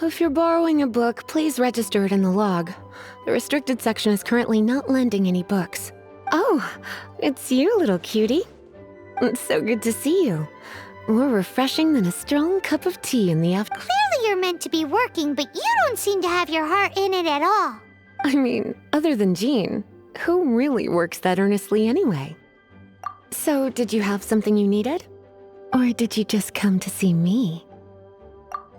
If you're borrowing a book, please register it in the log. The restricted section is currently not lending any books. Oh, it's you, little cutie. It's so good to see you. More refreshing than a strong cup of tea in the afternoon. Clearly you're meant to be working, but you don't seem to have your heart in it at all. I mean, other than Jean, who really works that earnestly anyway? So, did you have something you needed? Or did you just come to see me?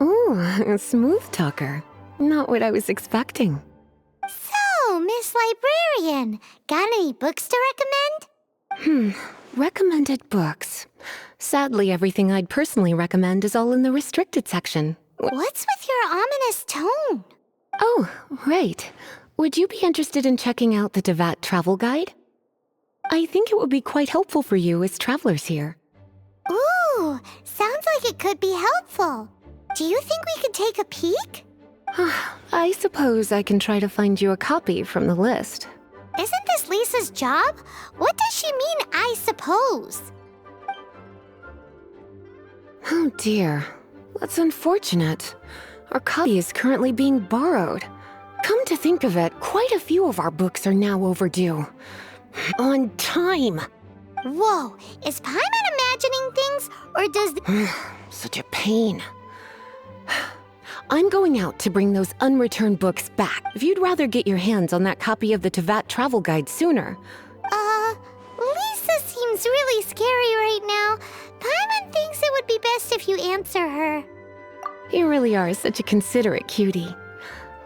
Ooh, a smooth talker. Not what I was expecting. So, Miss Librarian, got any books to recommend? Recommended books. Sadly, everything I'd personally recommend is all in the restricted section. What's with your ominous tone? Oh, right. Would you be interested in checking out the Teyvat travel guide? I think it would be quite helpful for you as travelers here. Ooh, sounds like it could be helpful. Do you think we could take a peek? I suppose I can try to find you a copy from the list. Isn't this Lisa's job? What does she mean, I suppose? Oh dear, that's unfortunate. Our copy is currently being borrowed. Come to think of it, quite a few of our books are now overdue. On time! Whoa, is Paimon imagining things, or does Such a pain. I'm going out to bring those unreturned books back. If you'd rather get your hands on that copy of the Teyvat travel guide sooner. Lisa seems really scary right now. Paimon thinks it would be best if you answer her. You really are such a considerate cutie.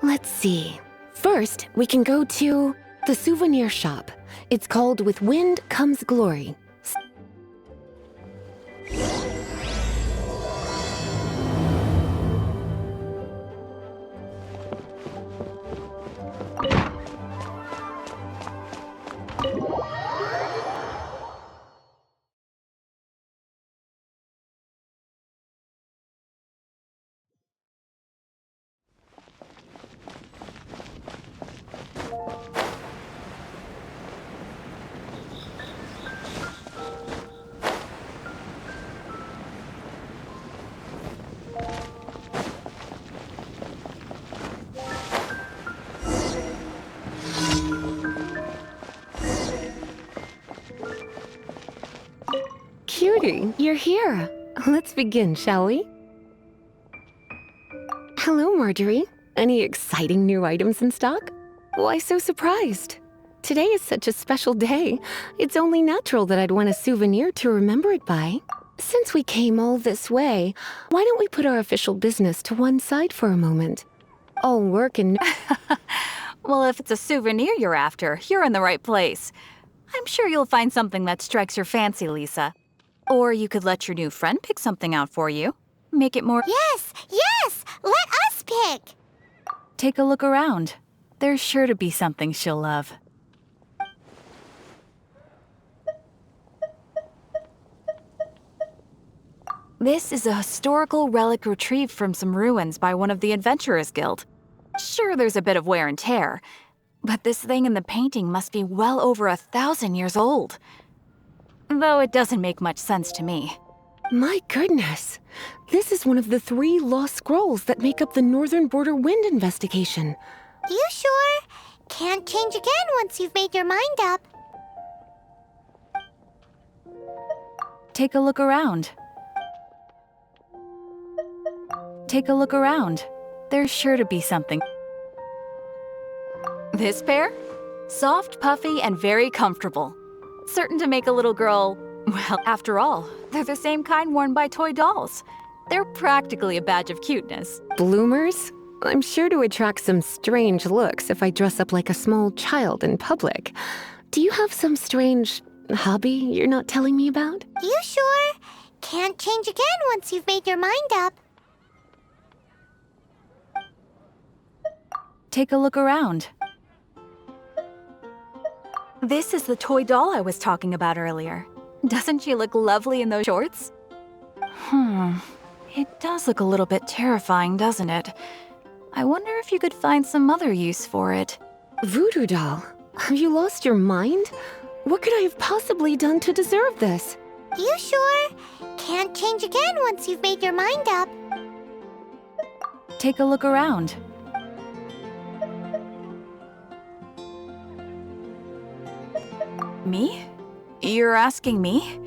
Let's see. First, we can go to the souvenir shop. It's called With Wind Comes Glory. Cutie, you're here. Let's begin, shall we? Hello, Marjorie. Any exciting new items in stock? Why so surprised? Today is such a special day. It's only natural that I'd want a souvenir to remember it by. Since we came all this way, why don't we put our official business to one side for a moment? All work and... Well, if it's a souvenir you're after, you're in the right place. I'm sure you'll find something that strikes your fancy, Lisa. Or you could let your new friend pick something out for you. Make it more... Yes, let us pick. Take a look around. There's sure to be something she'll love. This is a historical relic retrieved from some ruins by one of the Adventurers Guild. Sure, there's a bit of wear and tear, but this thing in the painting must be well over 1,000 years old. Though it doesn't make much sense to me. My goodness! This is one of the 3 lost scrolls that make up the Northern Border Wind investigation. You sure? Can't change again once you've made your mind up. Take a look around. Take a look around. There's sure to be something. This pair? Soft, puffy, and very comfortable. Certain to make a little girl... Well, after all, they're the same kind worn by toy dolls. They're practically a badge of cuteness. Bloomers? I'm sure to attract some strange looks if I dress up like a small child in public. Do you have some strange hobby you're not telling me about? You sure? Can't change again once you've made your mind up. Take a look around. This is the toy doll I was talking about earlier. Doesn't she look lovely in those shorts? It does look a little bit terrifying, doesn't it? I wonder if you could find some other use for it. Voodoo doll, have you lost your mind? What could I have possibly done to deserve this? You sure? Can't change again once you've made your mind up. Take a look around. Me? You're asking me?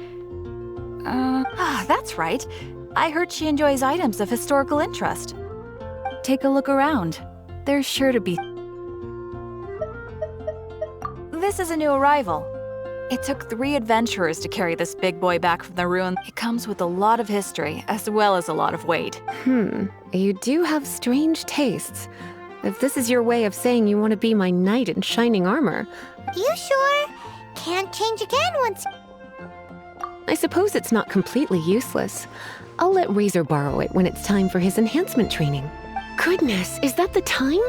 That's right. I heard she enjoys items of historical interest. Take a look around. There's sure to be... This is a new arrival. It took 3 adventurers to carry this big boy back from the ruin. It comes with a lot of history, as well as a lot of weight. You do have strange tastes. If this is your way of saying you want to be my knight in shining armor... You sure? Can't change again once... I suppose it's not completely useless. I'll let Razor borrow it when it's time for his enhancement training. Goodness, is that the time?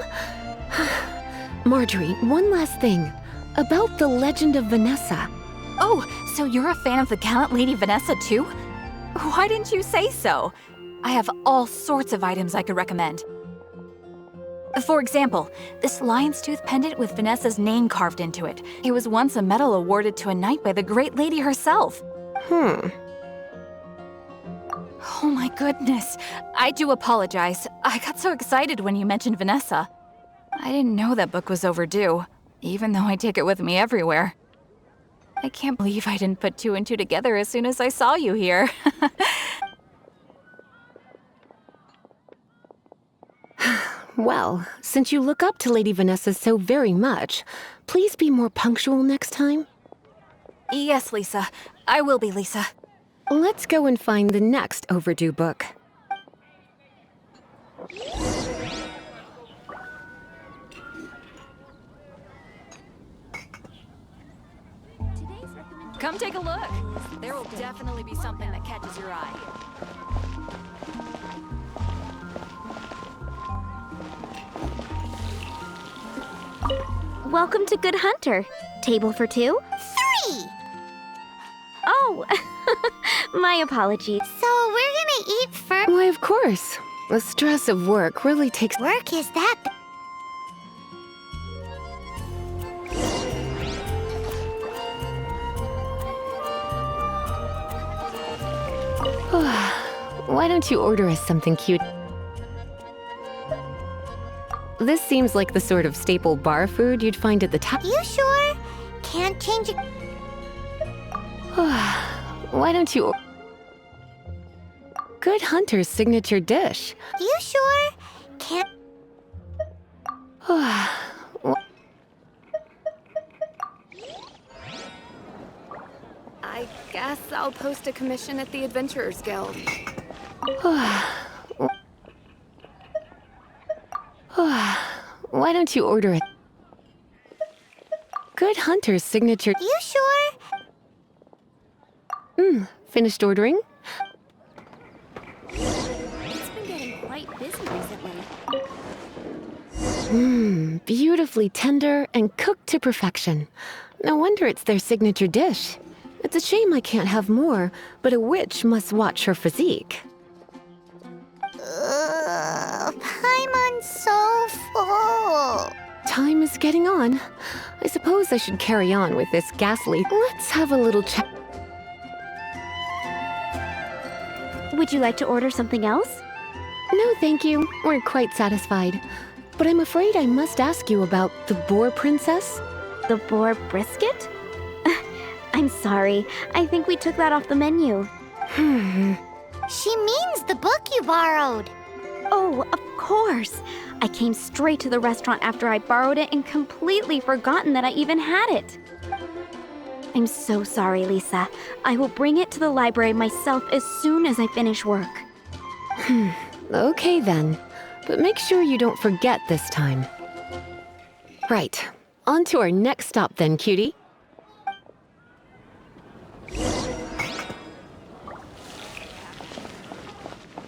Marjorie, one last thing. About the legend of Vanessa. Oh, so you're a fan of the gallant Lady Vanessa too? Why didn't you say so? I have all sorts of items I could recommend. For example, this lion's tooth pendant with Vanessa's name carved into it. It was once a medal awarded to a knight by the great lady herself. Oh my goodness. I do apologize. I got so excited when you mentioned Vanessa. I didn't know that book was overdue, even though I take it with me everywhere. I can't believe I didn't put 2 and 2 together as soon as I saw you here. Well, since you look up to Lady Vanessa so very much, please be more punctual next time. Yes, Lisa. I will be, Lisa. Let's go and find the next overdue book. Come take a look. There will definitely be something that catches your eye. Welcome to Good Hunter. Table for 2? 3! Oh, my apologies. So we're gonna eat first. Why, of course. The stress of work really takes... Work is that... Why don't you order us something cute? This seems like the sort of staple bar food you'd find at the top. You sure? Can't change it. Why don't you... Good Hunter's signature dish. You sure? Can't... I guess I'll post a commission at the Adventurers Guild. Why don't you order it? Good Hunter's signature... You sure? Finished ordering? It's been getting quite busy recently. Beautifully tender and cooked to perfection. No wonder it's their signature dish. It's a shame I can't have more, but a witch must watch her physique. Paimon's so full. Time is getting on. I suppose I should carry on with this ghastly... Let's have a little chat. Would you like to order something else? No, thank you. We're quite satisfied. But I'm afraid I must ask you about the boar princess. The boar brisket? I'm sorry. I think we took that off the menu. She means the book you borrowed. Oh, of course. I came straight to the restaurant after I borrowed it and completely forgotten that I even had it. I'm so sorry, Lisa. I will bring it to the library myself as soon as I finish work. Okay then. But make sure you don't forget this time. Right. On to our next stop then, cutie.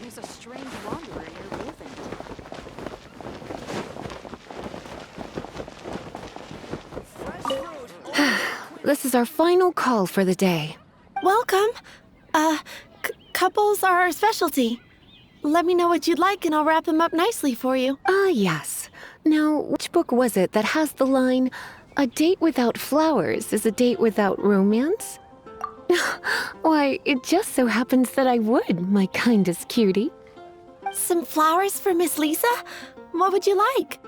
There's a strange wanderer near Wolfen. This is our final call for the day. Welcome. Couples are our specialty. Let me know what you'd like and I'll wrap them up nicely for you. Ah, yes. Now, which book was it that has the line, "A date without flowers is a date without romance"? Why, it just so happens that I would, my kindest cutie. Some flowers for Miss Lisa? What would you like?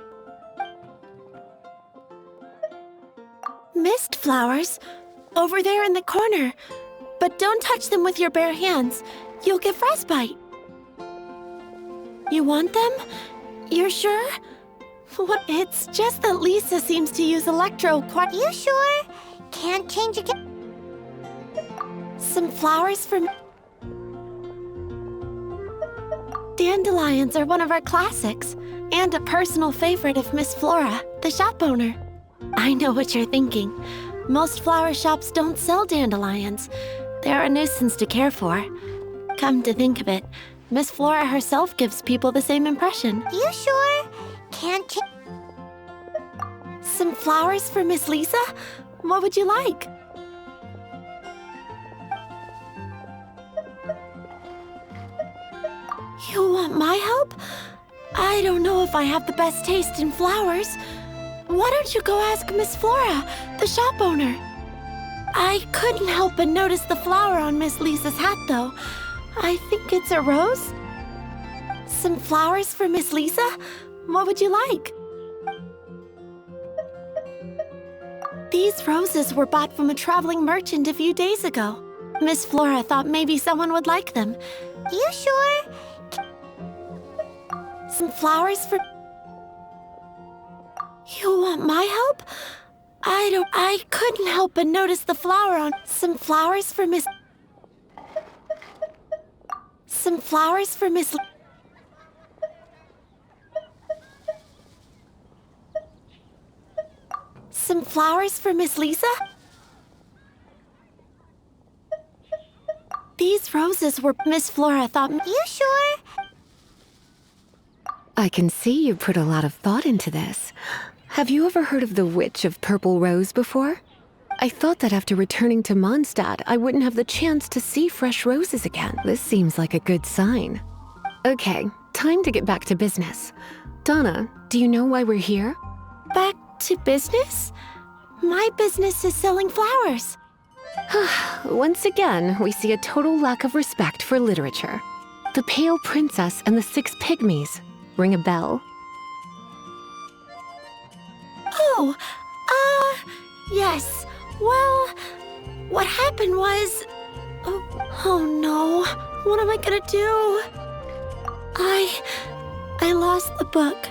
Mist flowers? Over there in the corner. But don't touch them with your bare hands. You'll get frostbite. You want them? You're sure? What? It's just that Lisa seems to use quite... You sure? Can't change again. Some flowers for... Dandelions are one of our classics, and a personal favorite of Miss Flora, the shop owner. I know what you're thinking. Most flower shops don't sell dandelions. They're a nuisance to care for. Come to think of it, Miss Flora herself gives people the same impression. You sure? Can't change. Some flowers for Miss Lisa? What would you like? You want my help? I don't know if I have the best taste in flowers. Why don't you go ask Miss Flora, the shop owner? I couldn't help but notice the flower on Miss Lisa's hat, though. I think it's a rose? Some flowers for Miss Lisa? What would you like? These roses were bought from a traveling merchant a few days ago. Miss Flora thought maybe someone would like them. You sure? Some flowers for... You want my help? I couldn't help but notice the flower on... Some flowers for Miss... Some flowers for Miss... Some flowers for Miss Lisa? These roses were... Miss Flora thought... You sure? I can see you put a lot of thought into this. Have you ever heard of the Witch of Purple Rose before? I thought that after returning to Mondstadt, I wouldn't have the chance to see fresh roses again. This seems like a good sign. Okay, time to get back to business. Donna, do you know why we're here? Back to business? My business is selling flowers. Once again, we see a total lack of respect for literature. The Pale Princess and the Six Pygmies. Ring a bell? Oh, yes. Well, what happened was... Oh no, what am I gonna do? I lost the book.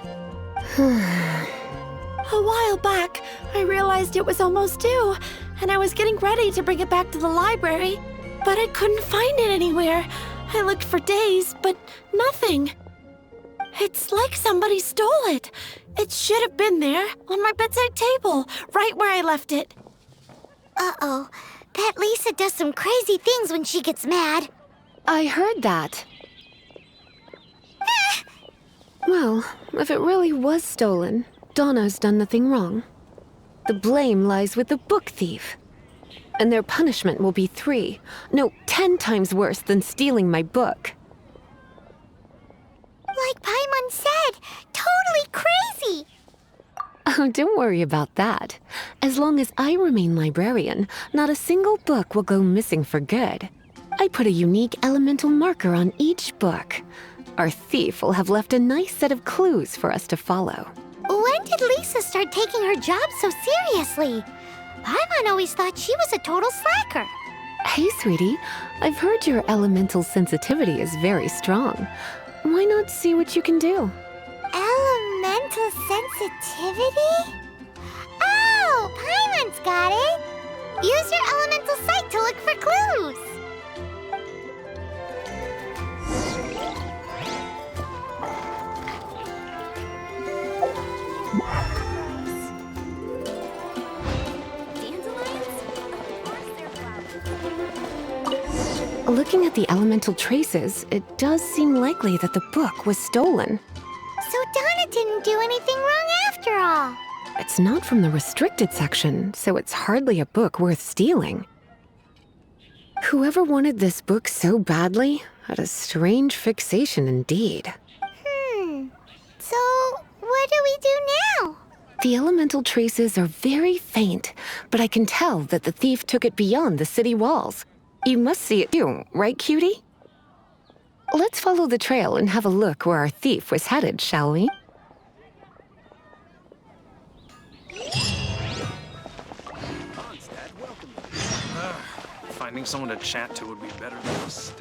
A while back, I realized it was almost due, and I was getting ready to bring it back to the library, but I couldn't find it anywhere. I looked for days, but nothing. It's like somebody stole it. It should have been there, on my bedside table, right where I left it. Uh-oh. That Lisa does some crazy things when she gets mad. I heard that. Well, if it really was stolen, Donna's done nothing wrong. The blame lies with the book thief. And their punishment will be 10 times worse than stealing my book. Like Paimon said, totally crazy. Oh, don't worry about that. As long as I remain librarian, not a single book will go missing for good. I put a unique elemental marker on each book. Our thief will have left a nice set of clues for us to follow. When did Lisa start taking her job so seriously? Paimon always thought she was a total slacker. Hey, sweetie, I've heard your elemental sensitivity is very strong. Why not see what you can do? Elemental sensitivity? Oh, Paimon's got it. Use your elemental sight to look for clues. Looking at the elemental traces, it does seem likely that the book was stolen. So Donna didn't do anything wrong after all. It's not from the restricted section, so it's hardly a book worth stealing. Whoever wanted this book so badly had a strange fixation indeed. So, what do we do now? The elemental traces are very faint, but I can tell that the thief took it beyond the city walls. You must see it too, right, cutie? Let's follow the trail and have a look where our thief was headed, shall we? Finding someone to chat to would be better than us.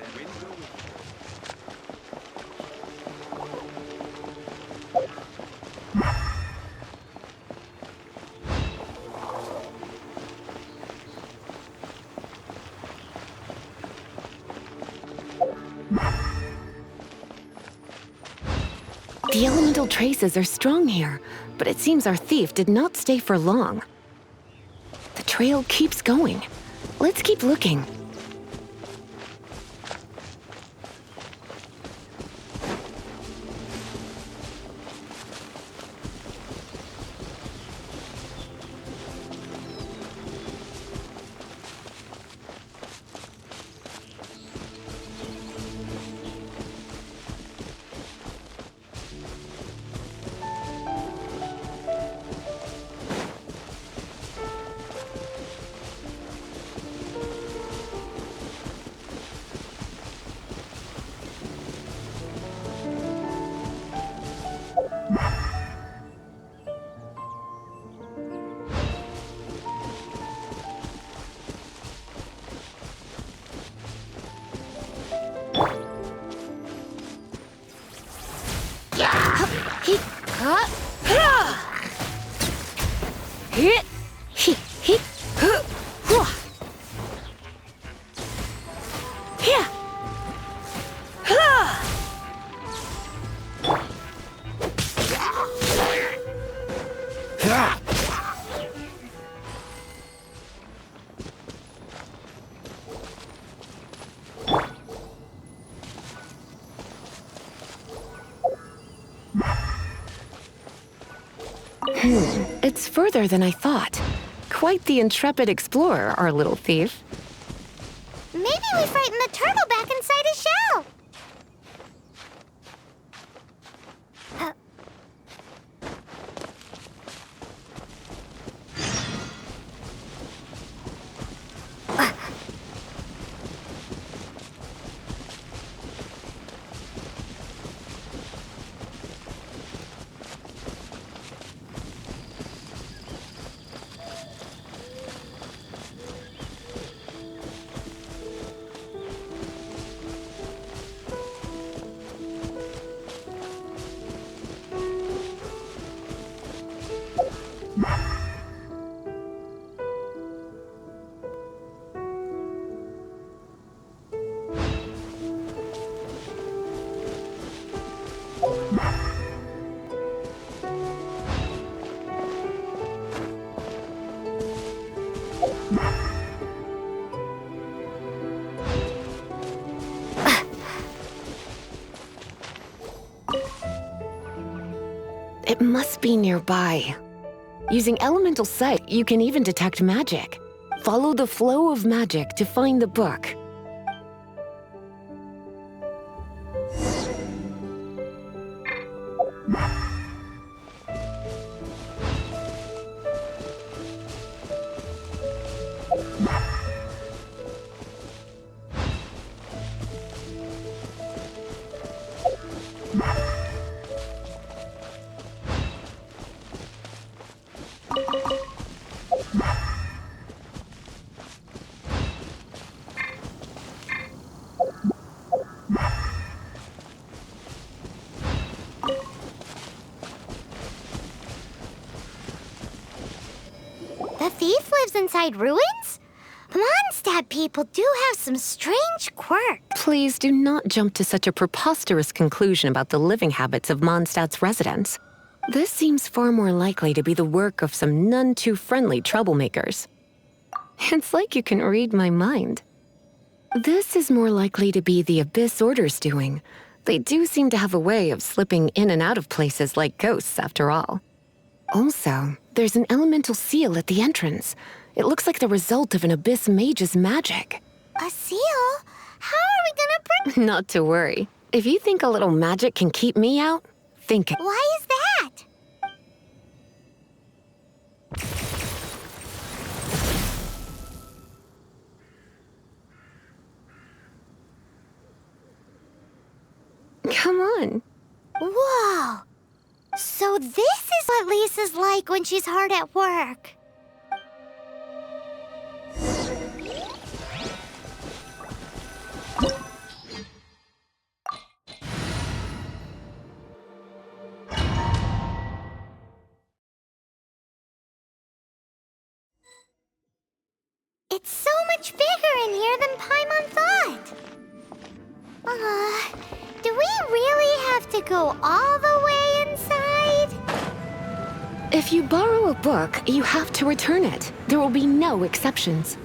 The elemental traces are strong here, but it seems our thief did not stay for long. The trail keeps going. Let's keep looking. It's further than I thought. Quite the intrepid explorer, our little thief. Maybe we frightened the turtle back inside his shell. It must be nearby. Using elemental sight, you can even detect magic. Follow the flow of magic to find the book. The thief lives inside ruins? Mondstadt people do have some strange quirks. Please do not jump to such a preposterous conclusion about the living habits of Mondstadt's residents. This seems far more likely to be the work of some none too friendly troublemakers. It's like you can read my mind. This is more likely to be the Abyss Order's doing. They do seem to have a way of slipping in and out of places like ghosts, after all. Also, there's an elemental seal at the entrance. It looks like the result of an abyss mage's magic. A seal? How are we gonna bring... Not to worry. If you think a little magic can keep me out, think it. Why is that? Come on. Whoa! So this is what Lisa's like when she's hard at work. It's so much bigger in here than Paimon thought. Do we really have to go all the way inside? If you borrow a book, you have to return it. There will be no exceptions.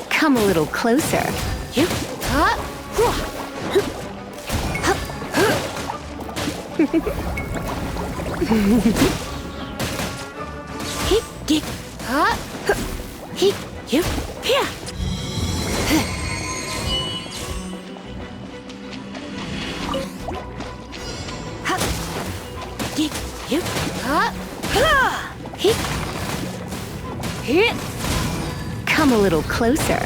Come a little closer. Come a little closer.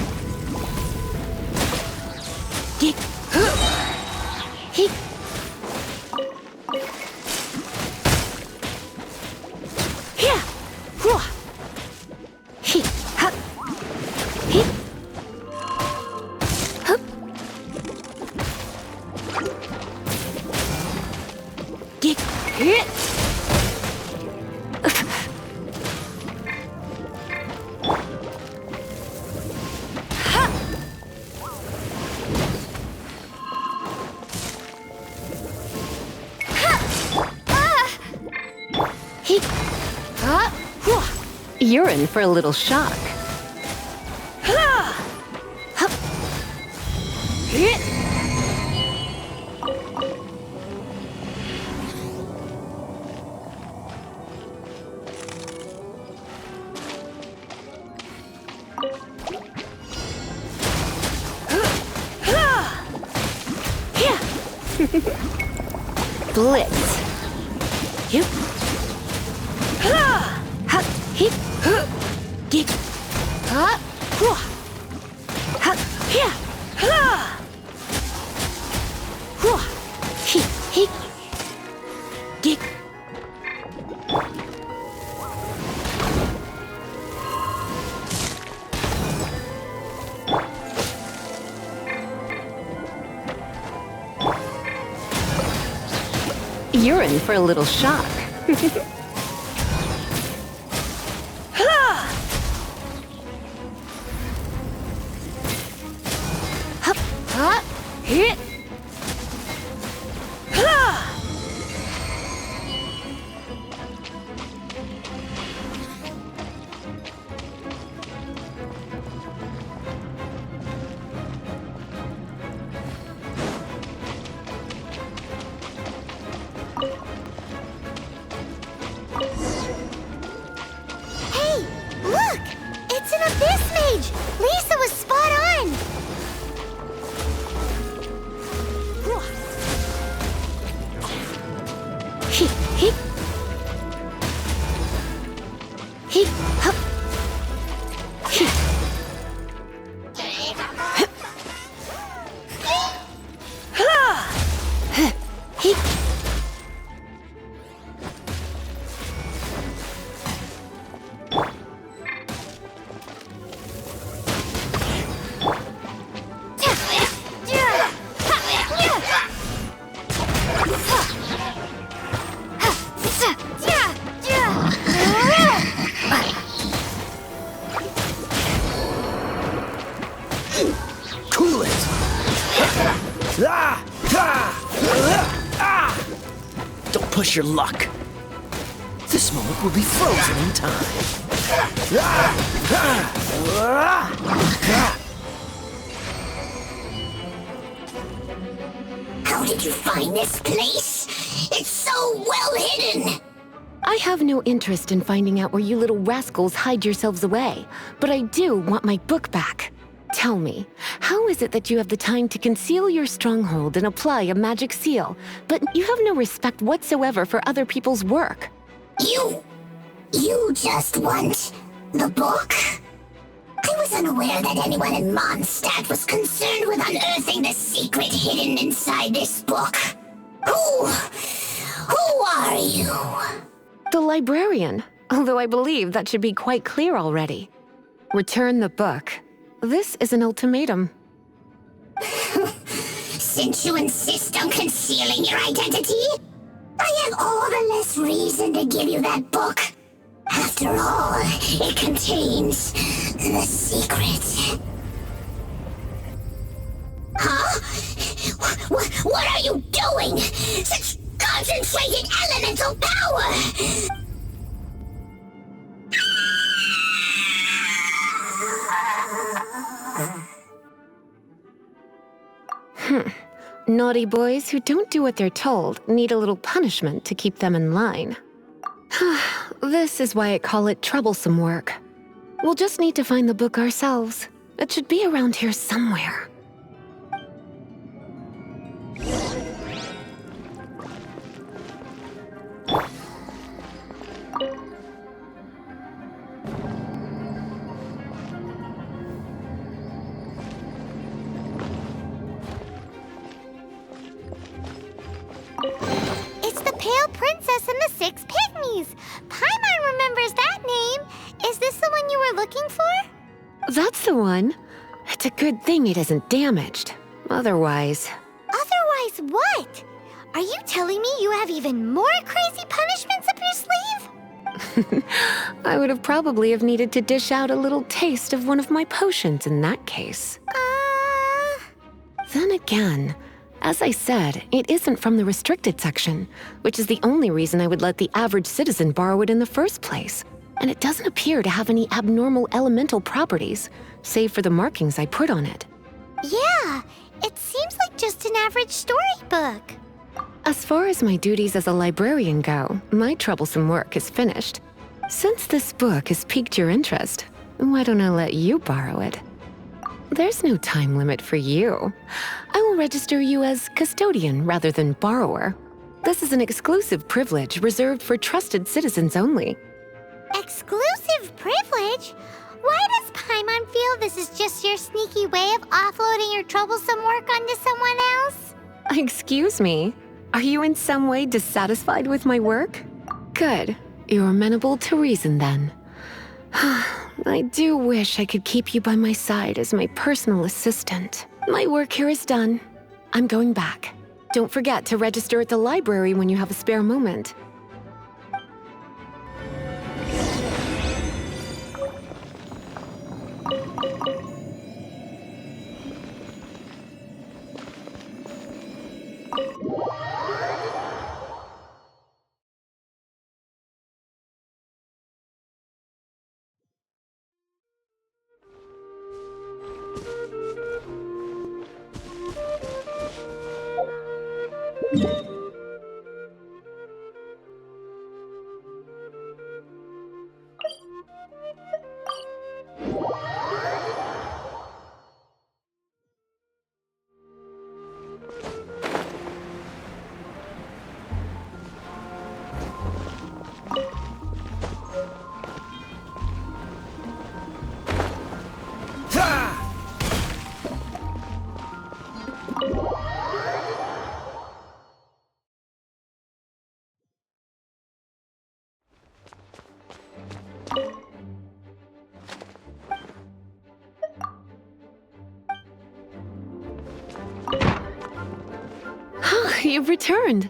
You're in for a little shock. Blitz. Yep. Ha! Ha! Hip. Geek. Ha! Wah! Ha! Yeah! Ha! Wah! He! He! Geek. You're in for a little shock. Hit. Hey, look! It's an abyss mage! Lisa was spot on! He, he. He, hup. He. He. Cool it! Don't push your luck. This moment will be frozen in time. How did you find this place? It's so well hidden! I have no interest in finding out where you little rascals hide yourselves away, but I do want my book back. Tell me, how is it that you have the time to conceal your stronghold and apply a magic seal, but you have no respect whatsoever for other people's work? You just want the book? I was unaware that anyone in Mondstadt was concerned with unearthing the secret hidden inside this book. Who are you? The librarian, although I believe that should be quite clear already. Return the book. This is an ultimatum. Since you insist on concealing your identity, I have all the less reason to give you that book. After all, it contains the secret. Huh? What are you doing? Such concentrated elemental power! Naughty boys who don't do what they're told need a little punishment to keep them in line. This is why I call it troublesome work. We'll just need to find the book ourselves. It should be around here somewhere. It's the Pale Princess and the Six Pygmies! Paimon remembers that name! Is this the one you were looking for? That's the one. It's a good thing it isn't damaged. Otherwise... Otherwise what? Are you telling me you have even more crazy punishments up your sleeve? I would have probably have needed to dish out a little taste of one of my potions in that case. Then again, as I said, it isn't from the restricted section, which is the only reason I would let the average citizen borrow it in the first place. And it doesn't appear to have any abnormal elemental properties, save for the markings I put on it. Yeah, it seems like just an average storybook. As far as my duties as a librarian go, my troublesome work is finished. Since this book has piqued your interest, why don't I let you borrow it? There's no time limit for you. I will register you as custodian rather than borrower. This is an exclusive privilege reserved for trusted citizens only. Exclusive privilege? Why does Paimon feel this is just your sneaky way of offloading your troublesome work onto someone else? Excuse me, are you in some way dissatisfied with my work? Good, you're amenable to reason then. I do wish I could keep you by my side as my personal assistant. My work here is done. I'm going back. Don't forget to register at the library when you have a spare moment. You've returned.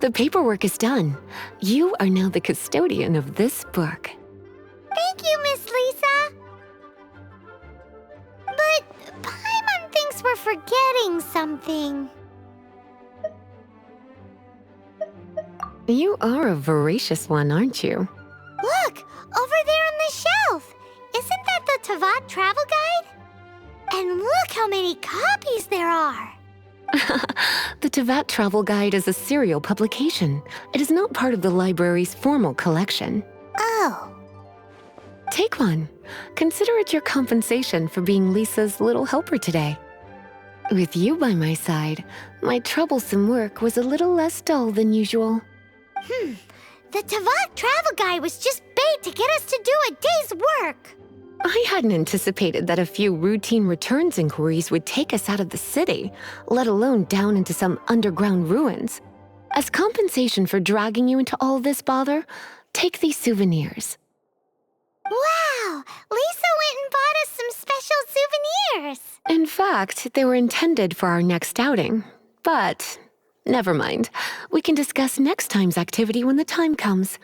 The paperwork is done. You are now the custodian of this book. Thank you, Miss Lisa. But Paimon thinks we're forgetting something. You are a voracious one, aren't you? Look, over there on the shelf. Isn't that the Teyvat travel guide? And look how many copies there are. The Teyvat Travel Guide is a serial publication. It is not part of the library's formal collection. Oh. Take one. Consider it your compensation for being Lisa's little helper today. With you by my side, my troublesome work was a little less dull than usual. The Teyvat travel guide was just bait to get us to do a day's work. I hadn't anticipated that a few routine returns inquiries would take us out of the city, let alone down into some underground ruins. As compensation for dragging you into all this bother, take these souvenirs. Wow! Lisa went and bought us some special souvenirs. In fact, they were intended for our next outing. But never mind. We can discuss next time's activity when the time comes.